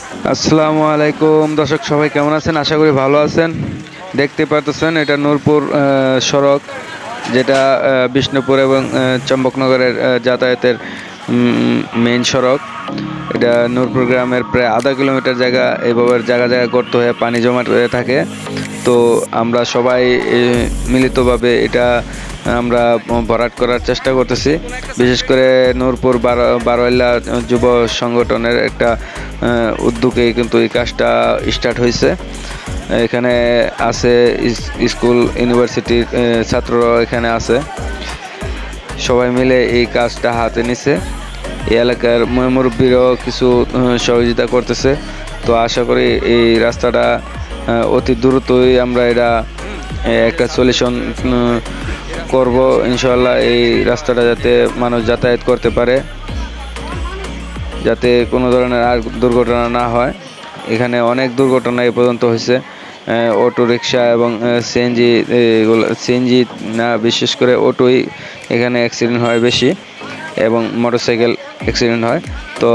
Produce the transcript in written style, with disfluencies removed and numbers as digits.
আসসালামু আলাইকুম দর্শক, সবাই কেমন আছেন? আশা করি ভালো আছেন। দেখতে পাচ্ছেন এটা নূরপুর সড়ক, যেটা বিষ্ণুপুর এবং চম্পকনগরের যাতায়াতের মেইন সড়ক। এটা নূরপুর গ্রামের প্রায় আধা কিলোমিটার জায়গা এভাবে জায়গা জায়গা গর্ত হয়ে পানি জমা থাকে। তো আমরা সবাই মিলিতভাবে এটা আমরা ভরাট করার চেষ্টা করতেছি। বিশেষ করে নূরপুর বারোয়াল্লা যুব সংগঠনের একটা উদ্যোগে কিন্তু এই কাজটা স্টার্ট হয়েছে। এখানে আছে স্কুল ইউনিভার্সিটির ছাত্ররা এখানে আছে, সবাই মিলে এই কাজটা হাতে নিছে। এই এলাকার মুরব্বীরাও কিছু সহযোগিতা করতেছে। তো আশা করি এই রাস্তাটা অতি দ্রুতই আমরা এটা একটা সলিউশন করব ইনশাল্লাহ। এই রাস্তাটা যাতে মানুষ যাতায়াত করতে পারে, যাতে কোনো ধরনের আর দুর্ঘটনা না হয়। এখানে অনেক দুর্ঘটনা এ পর্যন্ত হয়েছে। অটো রিক্সা এবং সিএনজি, সিএনজি না, বিশেষ করে অটোই এখানে অ্যাক্সিডেন্ট হয় বেশি, এবং মোটরসাইকেল অ্যাক্সিডেন্ট হয়। তো